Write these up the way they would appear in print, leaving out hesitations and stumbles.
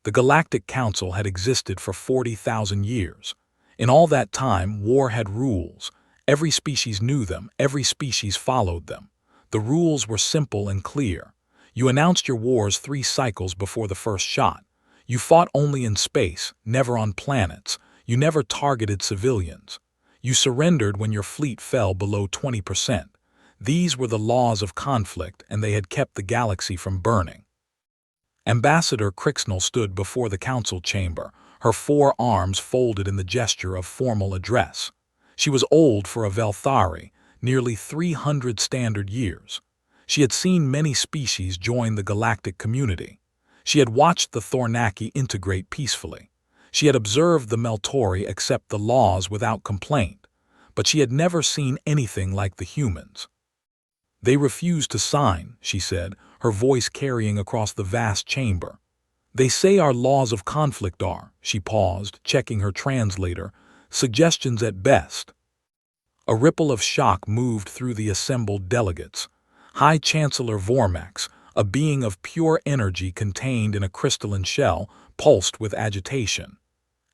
The Galactic Council had existed for 40,000 years. In all that time, war had rules. Every species knew them, every species followed them. The rules were simple and clear. You announced your wars 3 cycles before the first shot. You fought only in space, never on planets. You never targeted civilians. You surrendered when your fleet fell below 20%. These were the laws of conflict, and they had kept the galaxy from burning. Ambassador Crixnell stood before the council chamber, her 4 arms folded in the gesture of formal address. She was old for a Velthari, nearly 300 standard years. She had seen many species join the galactic community. She had watched the Thornaki integrate peacefully. She had observed the Meltori accept the laws without complaint, but she had never seen anything like the humans. They refuse to sign, she said, her voice carrying across the vast chamber. They say our laws of conflict are, she paused, checking her translator, suggestions at best. A ripple of shock moved through the assembled delegates. High Chancellor Vormax, a being of pure energy contained in a crystalline shell, pulsed with agitation.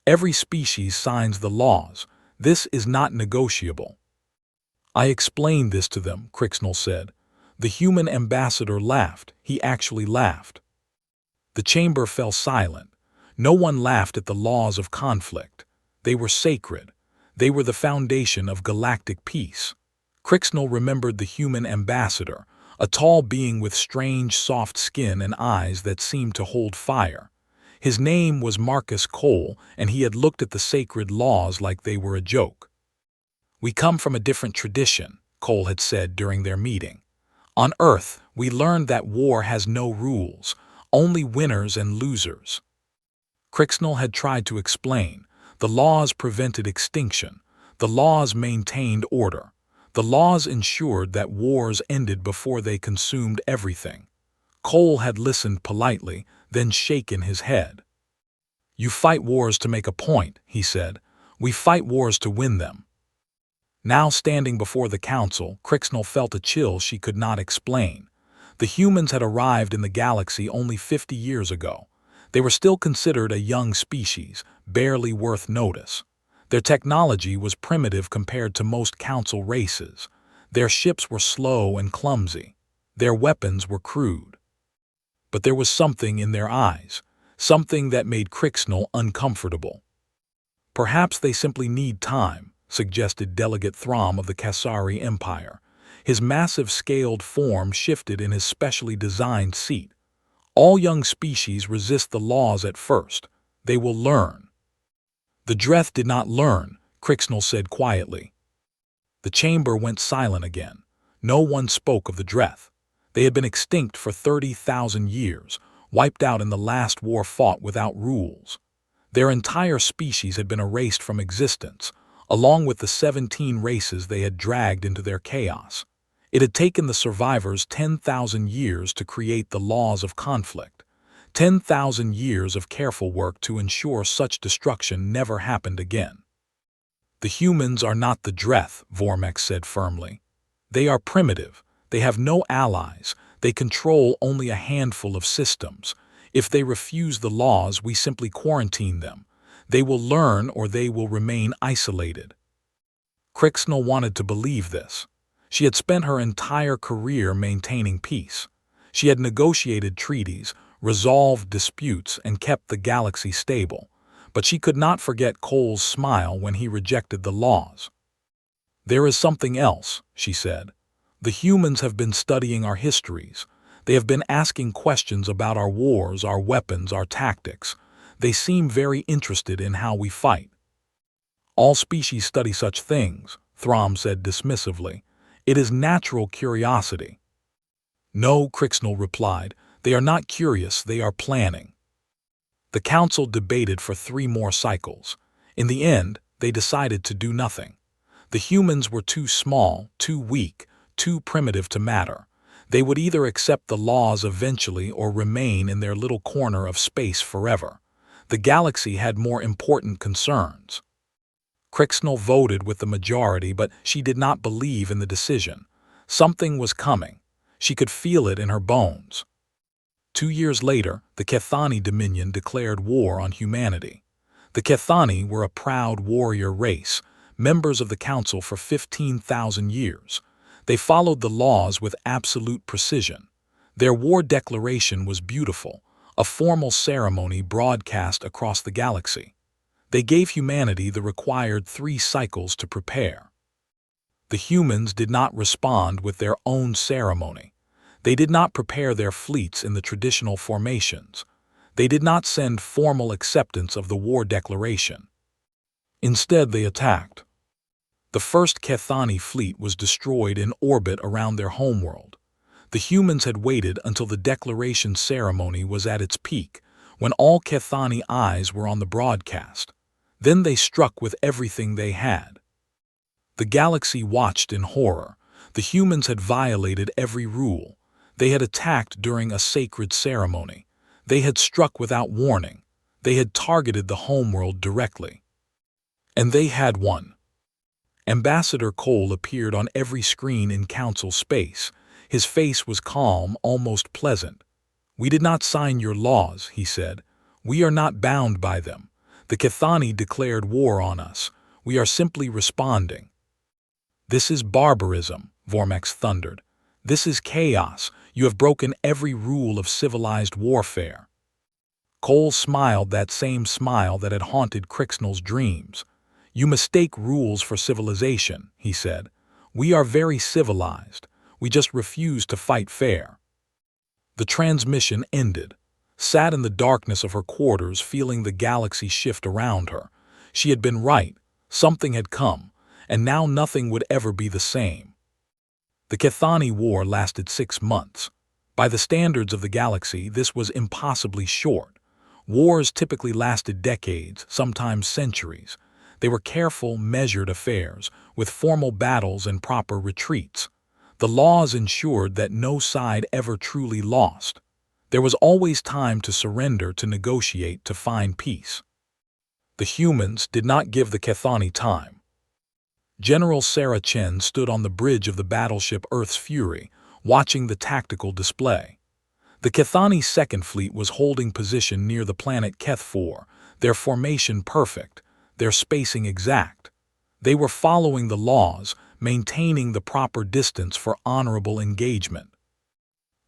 Every species signs the laws. This is not negotiable. I explained this to them, Crixnell said. The human ambassador laughed. He actually laughed. The chamber fell silent. No one laughed at the laws of conflict. They were sacred. They were the foundation of galactic peace. Crixnell remembered the human ambassador, a tall being with strange, soft skin and eyes that seemed to hold fire. His name was Marcus Cole, and he had looked at the sacred laws like they were a joke. We come from a different tradition, Cole had said during their meeting. On Earth, we learned that war has no rules, only winners and losers. Crixnell had tried to explain. The laws prevented extinction. The laws maintained order. The laws ensured that wars ended before they consumed everything. Cole had listened politely, then shaken his head. You fight wars to make a point, he said. We fight wars to win them. Now standing before the council, Crixnell felt a chill she could not explain. The humans had arrived in the galaxy only 50 years ago. They were still considered a young species, barely worth notice. Their technology was primitive compared to most council races. Their ships were slow and clumsy. Their weapons were crude. But there was something in their eyes, something that made Crixnell uncomfortable. Perhaps they simply need time, suggested Delegate Throm of the Kasari Empire. His massive scaled form shifted in his specially designed seat. All young species resist the laws at first. They will learn. The Dreth did not learn, Crixnell said quietly. The chamber went silent again. No one spoke of the Dreth. They had been extinct for 30,000 years, wiped out in the last war fought without rules. Their entire species had been erased from existence, along with the 17 races they had dragged into their chaos. It had taken the survivors 10,000 years to create the laws of conflict, 10,000 years of careful work to ensure such destruction never happened again. The humans are not the Dreth, Vormex said firmly. They are primitive. They have no allies. They control only a handful of systems. If they refuse the laws, we simply quarantine them. They will learn or they will remain isolated. Crixnell wanted to believe this. She had spent her entire career maintaining peace. She had negotiated treaties, resolved disputes, and kept the galaxy stable. But she could not forget Cole's smile when he rejected the laws. There is something else, she said. The humans have been studying our histories. They have been asking questions about our wars, our weapons, our tactics. They seem very interested in how we fight. All species study such things, Throm said dismissively. It is natural curiosity. No, Crixnell replied. They are not curious, they are planning. The council debated for 3 more cycles. In the end, they decided to do nothing. The humans were too small, too weak, too primitive to matter. They would either accept the laws eventually or remain in their little corner of space forever. The galaxy had more important concerns. Crixnell voted with the majority, but she did not believe in the decision. Something was coming. She could feel it in her bones. 2 years later, the Kethani Dominion declared war on humanity. The Kethani were a proud warrior race, members of the Council for 15,000 years. They followed the laws with absolute precision. Their war declaration was beautiful, a formal ceremony broadcast across the galaxy. They gave humanity the required 3 cycles to prepare. The humans did not respond with their own ceremony. They did not prepare their fleets in the traditional formations. They did not send formal acceptance of the war declaration. Instead, they attacked. The first Kethani fleet was destroyed in orbit around their homeworld. The humans had waited until the declaration ceremony was at its peak, when all Kethani eyes were on the broadcast. Then they struck with everything they had. The galaxy watched in horror. The humans had violated every rule. They had attacked during a sacred ceremony. They had struck without warning. They had targeted the homeworld directly. And they had won. Ambassador Cole appeared on every screen in Council space. His face was calm, almost pleasant. "We did not sign your laws," he said. "We are not bound by them. The Kethani declared war on us. We are simply responding." "This is barbarism," Vormex thundered. "This is chaos. You have broken every rule of civilized warfare." Cole smiled that same smile that had haunted Crixnell's dreams. "You mistake rules for civilization," he said. "We are very civilized. We just refuse to fight fair." The transmission ended. Sat in the darkness of her quarters, feeling the galaxy shift around her. She had been right. Something had come, and now nothing would ever be the same. The Kethani War lasted 6 months. By the standards of the galaxy, this was impossibly short. Wars typically lasted decades, sometimes centuries. They were careful, measured affairs, with formal battles and proper retreats. The laws ensured that no side ever truly lost. There was always time to surrender, to negotiate, to find peace. The humans did not give the Kethani time. General Sarah Chen stood on the bridge of the battleship Earth's Fury, watching the tactical display. The Kethani's second fleet was holding position near the planet Keth 4, their formation perfect, their spacing exact. They were following the laws, maintaining the proper distance for honorable engagement.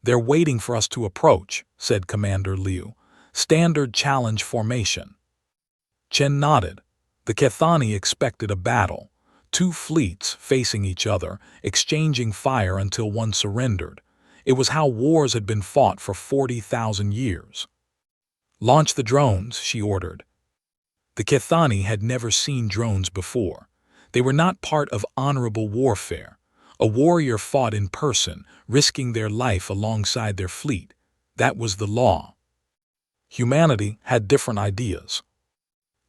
"They're waiting for us to approach," said Commander Liu. "Standard challenge formation." Chen nodded. The Kethani expected a battle. 2 fleets facing each other, exchanging fire until one surrendered. It was how wars had been fought for 40,000 years. "Launch the drones," she ordered. The Kethani had never seen drones before. They were not part of honorable warfare. A warrior fought in person, risking their life alongside their fleet. That was the law. Humanity had different ideas.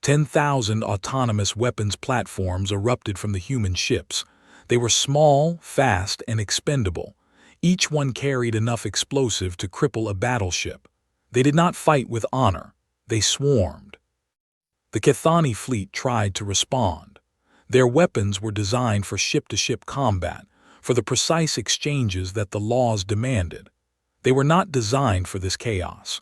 10,000 autonomous weapons platforms erupted from the human ships. They were small, fast, and expendable. Each one carried enough explosive to cripple a battleship. They did not fight with honor. They swarmed. The Kethani fleet tried to respond. Their weapons were designed for ship-to-ship combat, for the precise exchanges that the laws demanded. They were not designed for this chaos.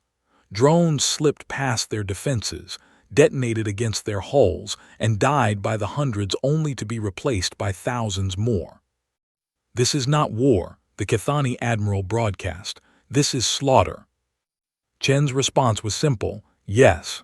Drones slipped past their defenses, detonated against their hulls, and died by the hundreds only to be replaced by thousands more. "This is not war," the Kethani admiral broadcast. "This is slaughter." Chen's response was simple: yes.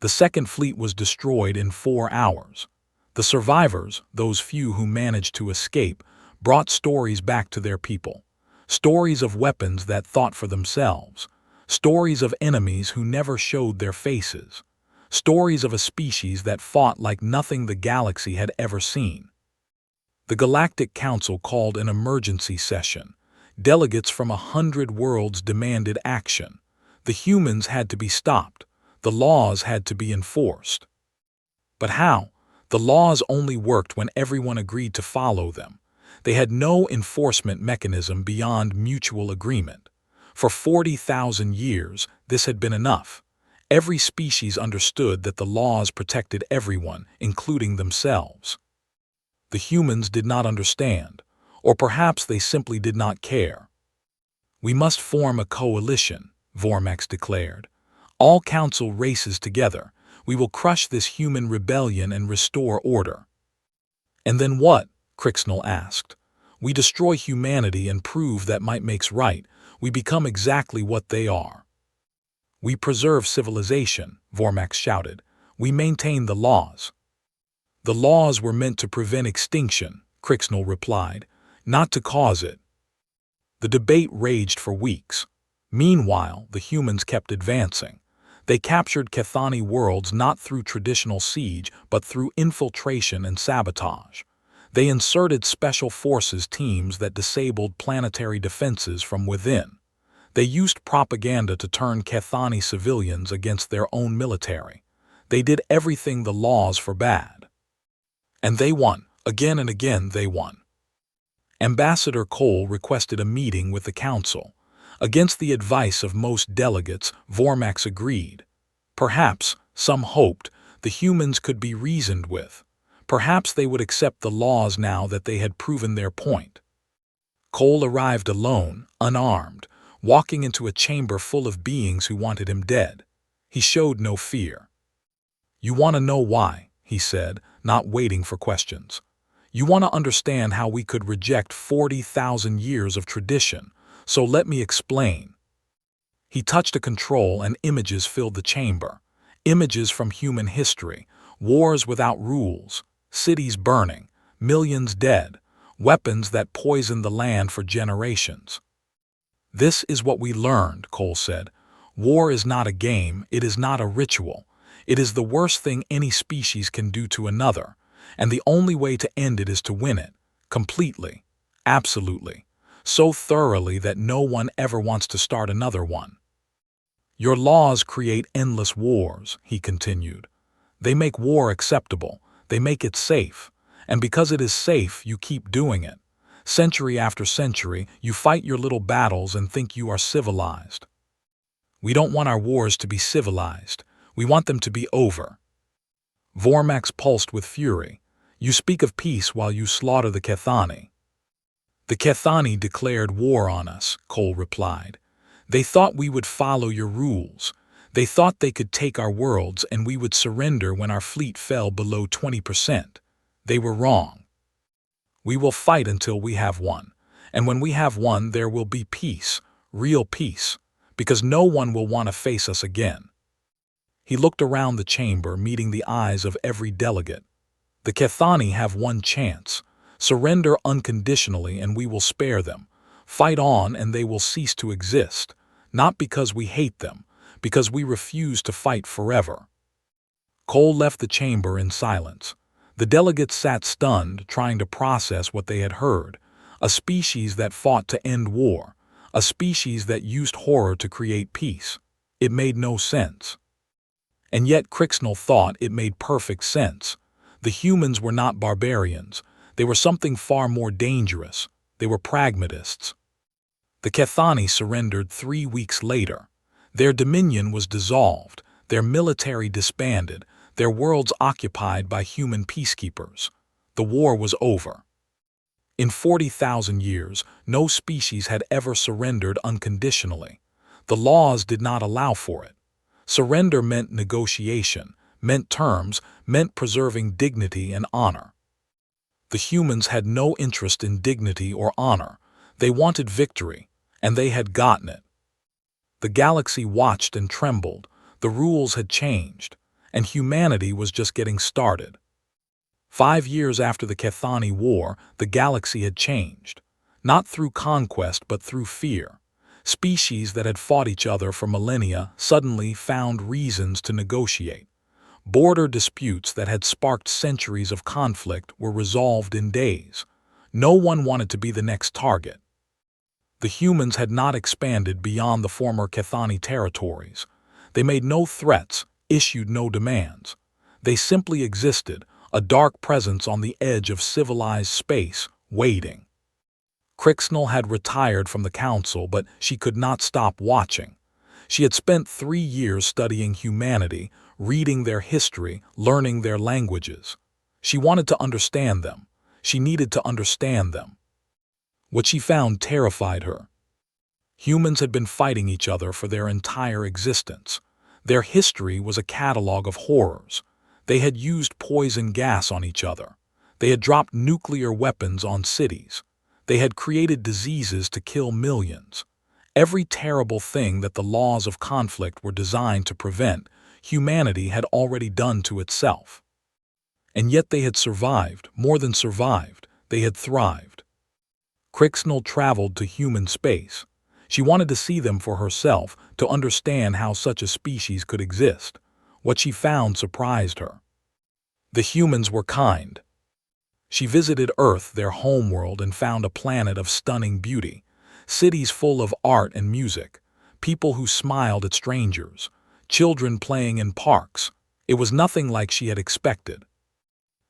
The second fleet was destroyed in 4 hours. The survivors, those few who managed to escape, brought stories back to their people. Stories of weapons that thought for themselves. Stories of enemies who never showed their faces. Stories of a species that fought like nothing the galaxy had ever seen. The Galactic Council called an emergency session. Delegates from 100 worlds demanded action. The humans had to be stopped. The laws had to be enforced. But how? The laws only worked when everyone agreed to follow them. They had no enforcement mechanism beyond mutual agreement. For 40,000 years, this had been enough. Every species understood that the laws protected everyone, including themselves. The humans did not understand, or perhaps they simply did not care. We must form a coalition, Vormax declared. All council races together. We will crush this human rebellion and restore order. And then what? Crixnall asked. We destroy humanity and prove that might makes right. We become exactly what they are. We preserve civilization, Vormax shouted. We maintain the laws. The laws were meant to prevent extinction, Crixnall replied, not to cause it. The debate raged for weeks. Meanwhile, the humans kept advancing. They captured Cathani worlds not through traditional siege, but through infiltration and sabotage. They inserted special forces teams that disabled planetary defenses from within. They used propaganda to turn Cathani civilians against their own military. They did everything the laws forbade. And they won. Again and again they won. Ambassador Cole requested a meeting with the council. Against the advice of most delegates, Vormax agreed. Perhaps, some hoped, the humans could be reasoned with. Perhaps they would accept the laws now that they had proven their point. Cole arrived alone, unarmed, walking into a chamber full of beings who wanted him dead. He showed no fear. You want to know why, he said, not waiting for questions. You want to understand how we could reject 40,000 years of tradition, so let me explain. He touched a control and images filled the chamber. Images from human history, wars without rules, cities burning, millions dead, weapons that poisoned the land for generations. This is what we learned, Cole said. War is not a game, it is not a ritual. It is the worst thing any species can do to another, and the only way to end it is to win it, completely, absolutely, so thoroughly that no one ever wants to start another one. Your laws create endless wars, he continued. They make war acceptable, they make it safe, and because it is safe, you keep doing it. Century after century, you fight your little battles and think you are civilized. We don't want our wars to be civilized. We want them to be over. Vormax pulsed with fury. You speak of peace while you slaughter the Cathani. The Cathani declared war on us, Cole replied. They thought we would follow your rules. They thought they could take our worlds and we would surrender when our fleet fell below 20%. They were wrong. We will fight until we have won. And when we have won, there will be peace, real peace, because no one will want to face us again. He looked around the chamber, meeting the eyes of every delegate. The Cathani have one chance. Surrender unconditionally and we will spare them. Fight on and they will cease to exist, not because we hate them, because we refuse to fight forever. Cole left the chamber in silence. The delegates sat stunned, trying to process what they had heard. A species that fought to end war. A species that used horror to create peace. It made no sense. And yet Crixnall thought it made perfect sense. The humans were not barbarians. They were something far more dangerous. They were pragmatists. The Cathani surrendered 3 weeks later. Their dominion was dissolved, their military disbanded, their worlds occupied by human peacekeepers. The war was over. In 40,000 years, no species had ever surrendered unconditionally. The laws did not allow for it. Surrender meant negotiation, meant terms, meant preserving dignity and honor. The humans had no interest in dignity or honor. They wanted victory, and they had gotten it. The galaxy watched and trembled. The rules had changed, and humanity was just getting started. 5 years after the Cathani War, the galaxy had changed. Not through conquest, but through fear. Species that had fought each other for millennia suddenly found reasons to negotiate. Border disputes that had sparked centuries of conflict were resolved in days. No one wanted to be the next target. The humans had not expanded beyond the former Cathani territories. They made no threats, issued no demands. They simply existed, a dark presence on the edge of civilized space, waiting. Crixnall had retired from the council, but she could not stop watching. She had spent 3 years studying humanity, reading their history, learning their languages. She wanted to understand them. She needed to understand them. What she found terrified her. Humans had been fighting each other for their entire existence. Their history was a catalog of horrors. They had used poison gas on each other. They had dropped nuclear weapons on cities. They had created diseases to kill millions. Every terrible thing that the laws of conflict were designed to prevent, humanity had already done to itself. And yet they had survived, more than survived, they had thrived. Crixnell traveled to human space. She wanted to see them for herself, to understand how such a species could exist. What she found surprised her. The humans were kind. She visited Earth, their homeworld, and found a planet of stunning beauty, cities full of art and music, people who smiled at strangers, children playing in parks. It was nothing like she had expected.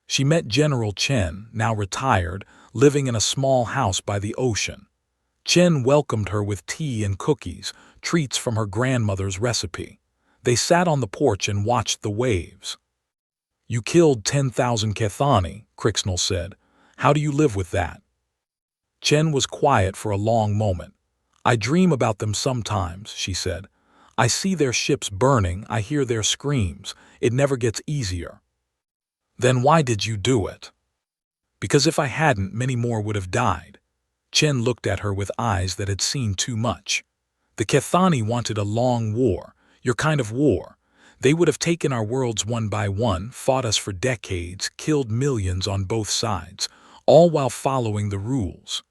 She met General Chen, now retired, living in a small house by the ocean. Chen welcomed her with tea and cookies, treats from her grandmother's recipe. They sat on the porch and watched the waves. "You killed 10,000 Kethani," Crixnell said. "How do you live with that?" Chen was quiet for a long moment. "I dream about them sometimes," she said. "I see their ships burning, I hear their screams. It never gets easier." "Then why did you do it?" "Because if I hadn't, many more would have died." Chen looked at her with eyes that had seen too much. "The Kethani wanted a long war, your kind of war. They would have taken our worlds one by one, fought us for decades, killed millions on both sides, all while following the rules.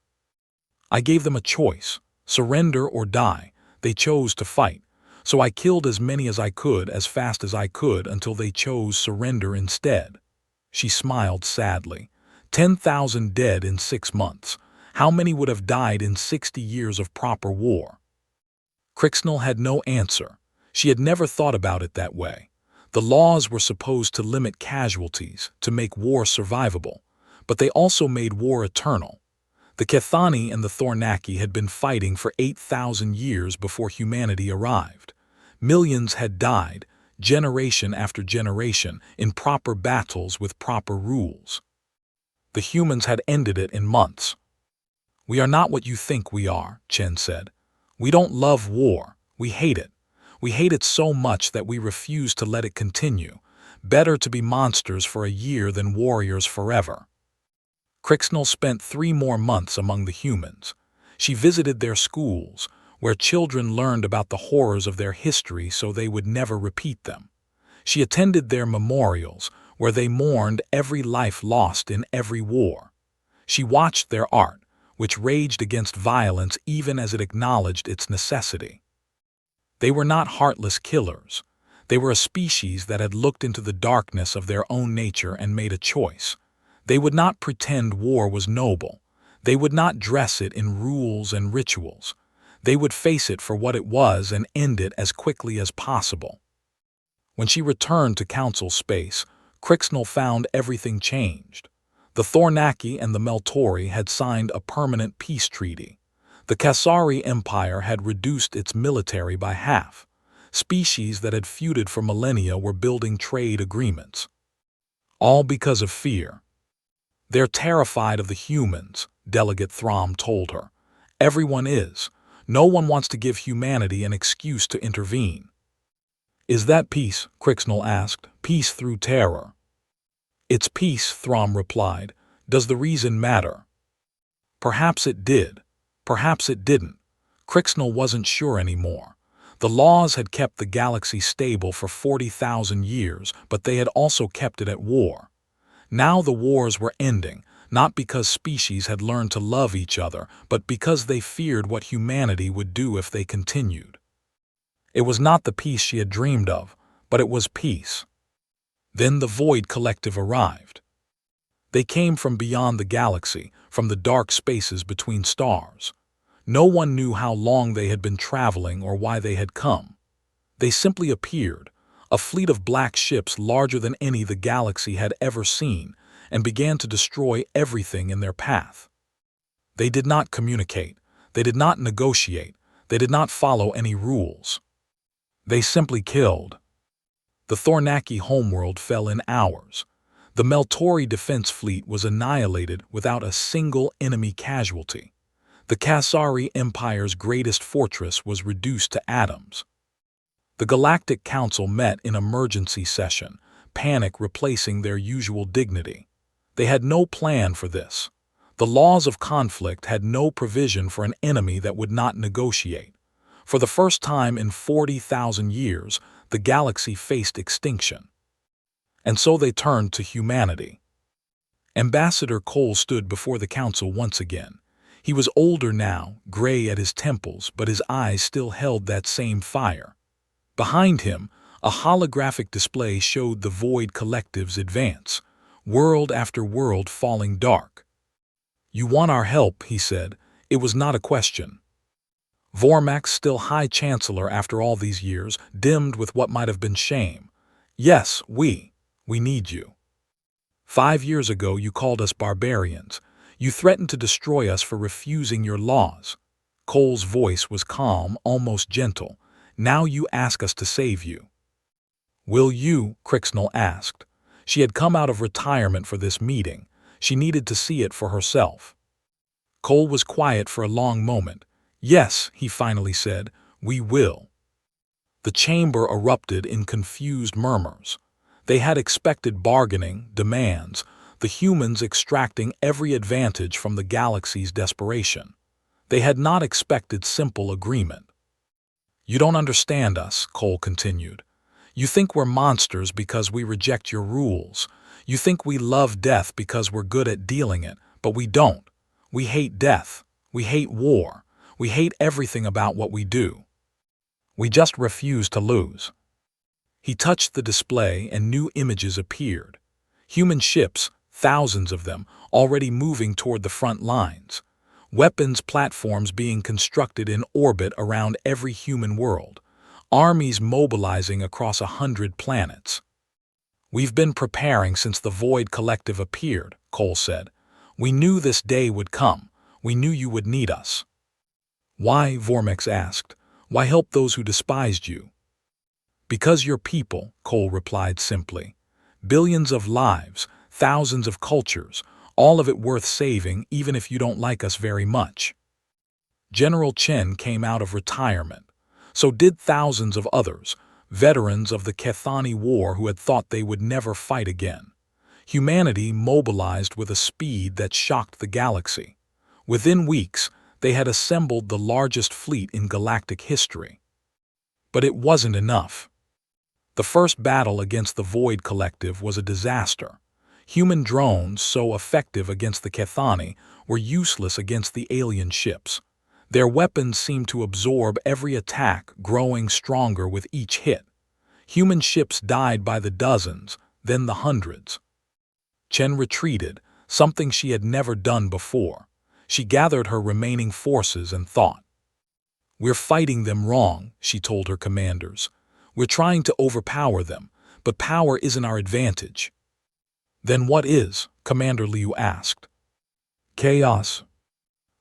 I gave them a choice, surrender or die. They chose to fight, so I killed as many as I could, as fast as I could, until they chose surrender instead." She smiled sadly. 10,000 dead in 6 months. How many would have died in 60 years of proper war? Crixnell had no answer. She had never thought about it that way. The laws were supposed to limit casualties, to make war survivable, but they also made war eternal. The Kethani and the Thornaki had been fighting for 8,000 years before humanity arrived. Millions had died, generation after generation, in proper battles with proper rules. The humans had ended it in months. "We are not what you think we are," Chen said. "We don't love war, we hate it. We hate it so much that we refuse to let it continue. Better to be monsters for a year than warriors forever." Crixnell spent 3 more months among the humans. She visited their schools, where children learned about the horrors of their history so they would never repeat them. She attended their memorials, where they mourned every life lost in every war. She watched their art, which raged against violence even as it acknowledged its necessity. They were not heartless killers. They were a species that had looked into the darkness of their own nature and made a choice. They would not pretend war was noble. They would not dress it in rules and rituals. They would face it for what it was and end it as quickly as possible. When she returned to Council space, Crixnell found everything changed. The Thornaki and the Meltori had signed a permanent peace treaty. The Kasari Empire had reduced its military by half. Species that had feuded for millennia were building trade agreements. All because of fear. "They're terrified of the humans," Delegate Throm told her. "Everyone is. No one wants to give humanity an excuse to intervene." "Is that peace?" Crixnell asked. "Peace through terror?" "It's peace," Throm replied. "Does the reason matter?" Perhaps it did. Perhaps it didn't. Crixnell wasn't sure anymore. The laws had kept the galaxy stable for 40,000 years, but they had also kept it at war. Now the wars were ending, not because species had learned to love each other, but because they feared what humanity would do if they continued. It was not the peace she had dreamed of, but it was peace. Then the Void Collective arrived. They came from beyond the galaxy, from the dark spaces between stars. No one knew how long they had been traveling or why they had come. They simply appeared, a fleet of black ships larger than any the galaxy had ever seen, and began to destroy everything in their path. They did not communicate. They did not negotiate. They did not follow any rules. They simply killed. The Thornaki homeworld fell in hours. The Meltori defense fleet was annihilated without a single enemy casualty. The Khazari Empire's greatest fortress was reduced to atoms. The Galactic Council met in emergency session, panic replacing their usual dignity. They had no plan for this. The laws of conflict had no provision for an enemy that would not negotiate. For the first time in 40,000 years, the galaxy faced extinction. And so they turned to humanity. Ambassador Cole stood before the council once again. He was older now, gray at his temples, but his eyes still held that same fire. Behind him, a holographic display showed the Void Collective's advance, world after world falling dark. "You want our help," he said. It was not a question. Vormax, still High Chancellor after all these years, dimmed with what might have been shame. "Yes, we need you. 5 years ago you called us barbarians. You threatened to destroy us for refusing your laws." Cole's voice was calm, almost gentle. "Now you ask us to save you." "Will you?" Crixnell asked. She had come out of retirement for this meeting. She needed to see it for herself. Cole was quiet for a long moment. "Yes," he finally said, "we will." The chamber erupted in confused murmurs. They had expected bargaining, demands, the humans extracting every advantage from the galaxy's desperation. They had not expected simple agreement. "You don't understand us," Cole continued. "You think we're monsters because we reject your rules. You think we love death because we're good at dealing it, but we don't. We hate death. We hate war. We hate everything about what we do. We just refuse to lose." He touched the display and new images appeared. Human ships, thousands of them, already moving toward the front lines. Weapons platforms being constructed in orbit around every human world. Armies mobilizing across 100 planets. "We've been preparing since the Void Collective appeared," Cole said. "We knew this day would come. We knew you would need us." "Why?" Vormex asked. "Why help those who despised you?" "Because you're people," Cole replied simply. "Billions of lives, thousands of cultures, all of it worth saving even if you don't like us very much." General Chen came out of retirement. So did thousands of others, veterans of the Kethani War who had thought they would never fight again. Humanity mobilized with a speed that shocked the galaxy. Within weeks, they had assembled the largest fleet in galactic history. But it wasn't enough. The first battle against the Void Collective was a disaster. Human drones, so effective against the Kethani, were useless against the alien ships. Their weapons seemed to absorb every attack, growing stronger with each hit. Human ships died by the dozens, then the hundreds. Chen retreated, something she had never done before. She gathered her remaining forces and thought. "We're fighting them wrong," she told her commanders. "We're trying to overpower them, but power isn't our advantage." "Then what is?" Commander Liu asked. "Chaos."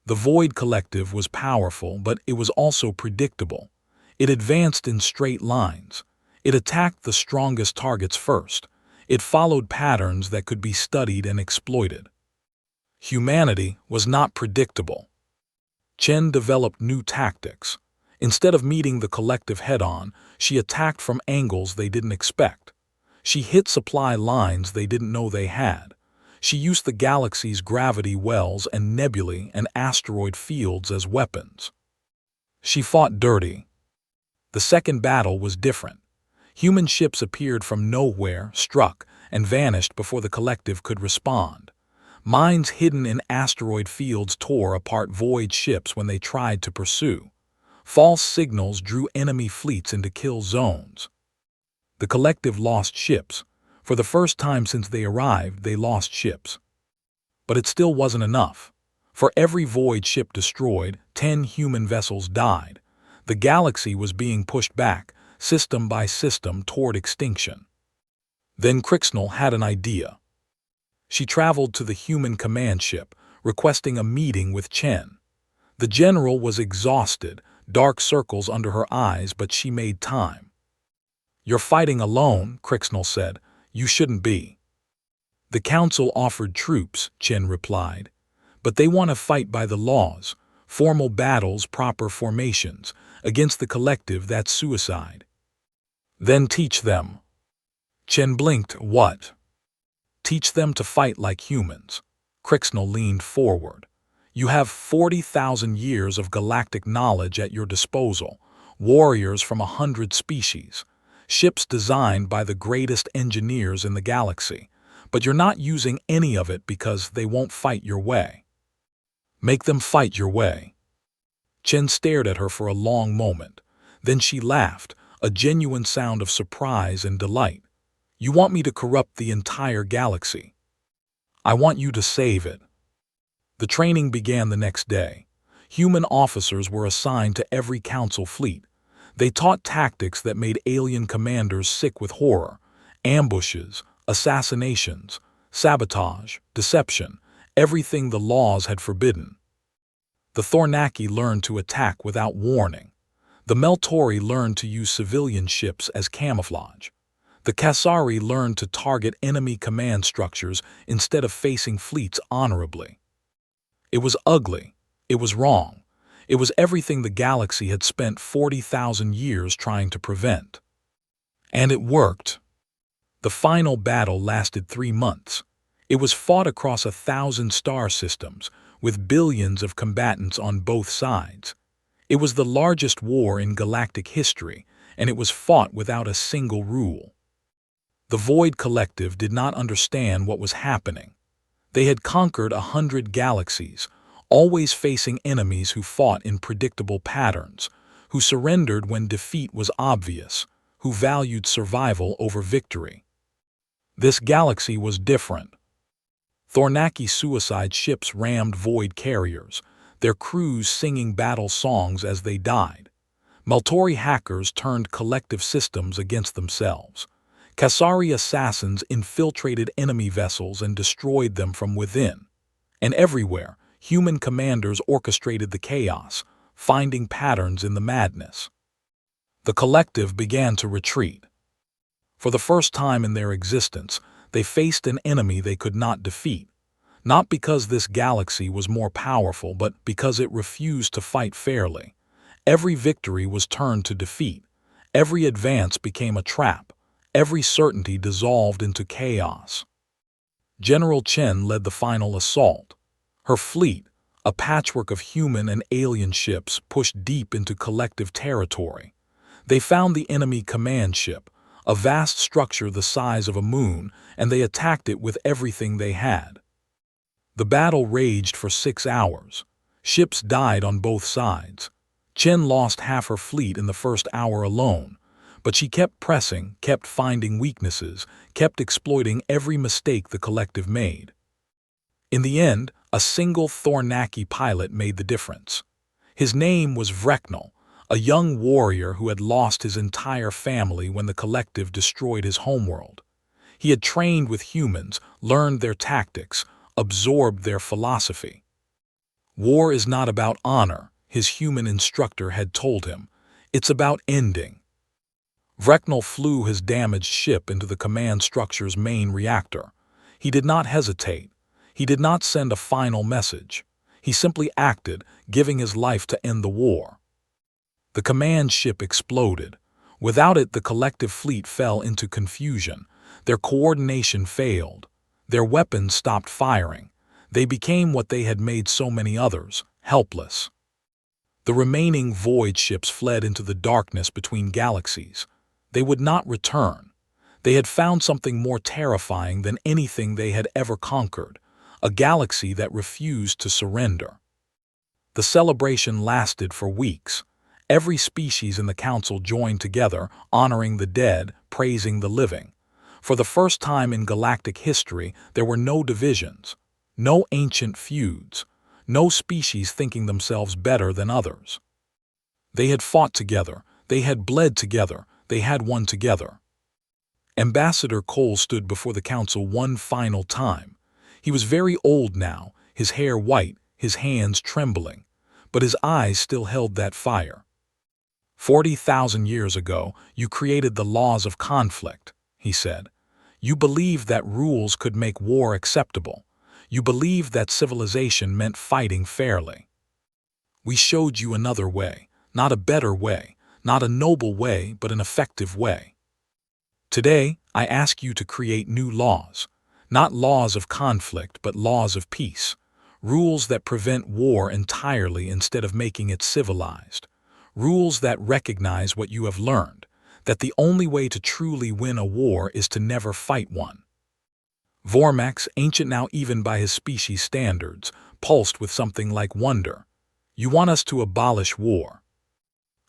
The Void Collective was powerful, but it was also predictable. It advanced in straight lines. It attacked the strongest targets first. It followed patterns that could be studied and exploited. Humanity was not predictable. Chen developed new tactics. Instead of meeting the collective head-on, she attacked from angles they didn't expect. She hit supply lines they didn't know they had. She used the galaxy's gravity wells and nebulae and asteroid fields as weapons. She fought dirty. The second battle was different. Human ships appeared from nowhere, struck, and vanished before the collective could respond. Mines hidden in asteroid fields tore apart void ships when they tried to pursue. False signals drew enemy fleets into kill zones. The collective lost ships. For the first time since they arrived, they lost ships. But it still wasn't enough. For every void ship destroyed, 10 human vessels died. The galaxy was being pushed back, system by system, toward extinction. Then Crixnell had an idea. She traveled to the human command ship, requesting a meeting with Chen. The general was exhausted, dark circles under her eyes, but she made time. "You're fighting alone," Crixnell said. "You shouldn't be." "The council offered troops," Chen replied. "But they want to fight by the laws. Formal battles, proper formations. Against the collective, that's suicide. Then teach them. Chen blinked. What? Teach them to fight like humans. Crixnell leaned forward. You have 40,000 years of galactic knowledge at your disposal, warriors from 100 species, ships designed by the greatest engineers in the galaxy, but you're not using any of it because they won't fight your way. Make them fight your way. Chen stared at her for a long moment. Then she laughed, a genuine sound of surprise and delight. You want me to corrupt the entire galaxy? I want you to save it. The training began the next day. Human officers were assigned to every council fleet. They taught tactics that made alien commanders sick with horror: ambushes, assassinations, sabotage, deception, everything the laws had forbidden. The Thornaki learned to attack without warning. The Meltori learned to use civilian ships as camouflage. The Kasari learned to target enemy command structures instead of facing fleets honorably. It was ugly. It was wrong. It was everything the galaxy had spent 40,000 years trying to prevent. And it worked. The final battle lasted 3 months. It was fought across 1,000 star systems, with billions of combatants on both sides. It was the largest war in galactic history, and it was fought without a single rule. The Void Collective did not understand what was happening. They had conquered 100 galaxies, always facing enemies who fought in predictable patterns, who surrendered when defeat was obvious, who valued survival over victory. This galaxy was different. Thornaki suicide ships rammed void carriers, their crews singing battle songs as they died. Meltori hackers turned collective systems against themselves. Kasari assassins infiltrated enemy vessels and destroyed them from within. And everywhere, human commanders orchestrated the chaos, finding patterns in the madness. The collective began to retreat. For the first time in their existence, they faced an enemy they could not defeat, not because this galaxy was more powerful, but because it refused to fight fairly. Every victory was turned to defeat. Every advance became a trap. Every certainty dissolved into chaos. General Chen led the final assault. Her fleet, a patchwork of human and alien ships, pushed deep into collective territory. They found the enemy command ship, a vast structure the size of a moon, and they attacked it with everything they had. The battle raged for 6 hours. Ships died on both sides. Chen lost half her fleet in the first hour alone, but she kept pressing, kept finding weaknesses, kept exploiting every mistake the collective made. In the end, a single Thornaki pilot made the difference. His name was Vreknel, a young warrior who had lost his entire family when the collective destroyed his homeworld. He had trained with humans, learned their tactics, absorbed their philosophy. War is not about honor, his human instructor had told him. It's about ending. Vreknel flew his damaged ship into the command structure's main reactor. He did not hesitate. He did not send a final message. He simply acted, giving his life to end the war. The command ship exploded. Without it, the collective fleet fell into confusion. Their coordination failed. Their weapons stopped firing. They became what they had made so many others, helpless. The remaining void ships fled into the darkness between galaxies. They would not return. They had found something more terrifying than anything they had ever conquered, a galaxy that refused to surrender. The celebration lasted for weeks. Every species in the council joined together, honoring the dead, praising the living. For the first time in galactic history, there were no divisions, no ancient feuds, no species thinking themselves better than others. They had fought together, they had bled together, they had won together. Ambassador Cole stood before the council one final time. He was very old now, his hair white, his hands trembling, but his eyes still held that fire. 40,000 years ago, you created the laws of conflict, he said. You believed that rules could make war acceptable. You believed that civilization meant fighting fairly. We showed you another way, not a better way, not a noble way, but an effective way. Today, I ask you to create new laws, not laws of conflict, but laws of peace, rules that prevent war entirely instead of making it civilized, rules that recognize what you have learned, that the only way to truly win a war is to never fight one. Vormax, ancient now even by his species standards, pulsed with something like wonder. You want us to abolish war.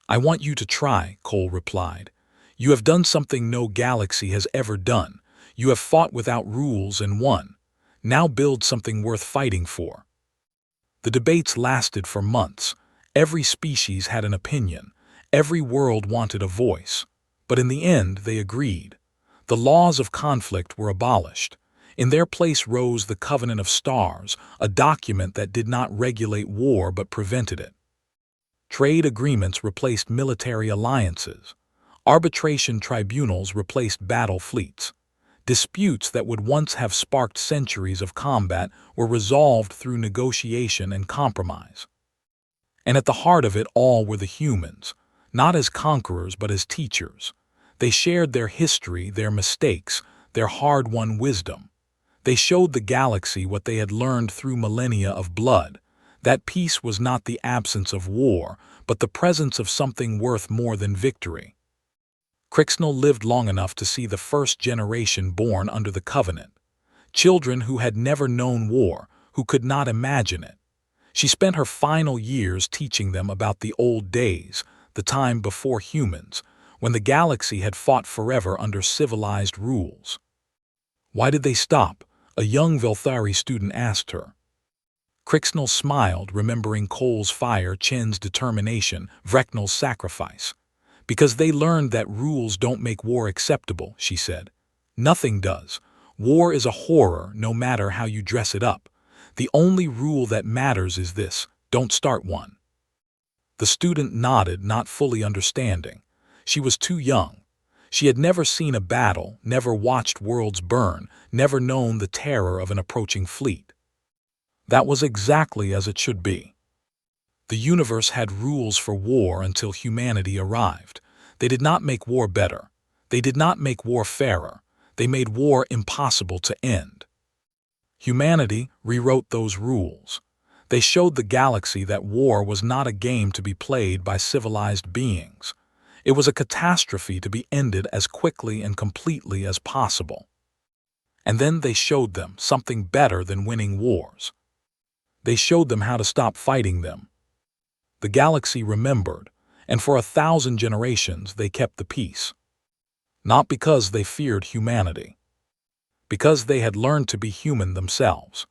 I want you to try, Cole replied. You have done something no galaxy has ever done. You have fought without rules and won. Now build something worth fighting for. The debates lasted for months. Every species had an opinion. Every world wanted a voice. But in the end, they agreed. The laws of conflict were abolished. In their place rose the Covenant of Stars, a document that did not regulate war but prevented it. Trade agreements replaced military alliances. Arbitration tribunals replaced battle fleets. Disputes that would once have sparked centuries of combat were resolved through negotiation and compromise. And at the heart of it all were the humans, not as conquerors but as teachers. They shared their history, their mistakes, their hard-won wisdom. They showed the galaxy what they had learned through millennia of blood, that peace was not the absence of war, but the presence of something worth more than victory. Crixnal lived long enough to see the first generation born under the Covenant, children who had never known war, who could not imagine it. She spent her final years teaching them about the old days, the time before humans, when the galaxy had fought forever under civilized rules. Why did they stop? A young Velthari student asked her. Crixnal smiled, remembering Cole's fire, Chen's determination, Vreknal's sacrifice. Because they learned that rules don't make war acceptable, she said. Nothing does. War is a horror, no matter how you dress it up. The only rule that matters is this: don't start one. The student nodded, not fully understanding. She was too young. She had never seen a battle, never watched worlds burn, never known the terror of an approaching fleet. That was exactly as it should be. The universe had rules for war until humanity arrived. They did not make war better. They did not make war fairer. They made war impossible to end. Humanity rewrote those rules. They showed the galaxy that war was not a game to be played by civilized beings. It was a catastrophe to be ended as quickly and completely as possible. And then they showed them something better than winning wars. They showed them how to stop fighting them. The galaxy remembered, and for 1,000 generations they kept the peace. Not because they feared humanity. Because they had learned to be human themselves.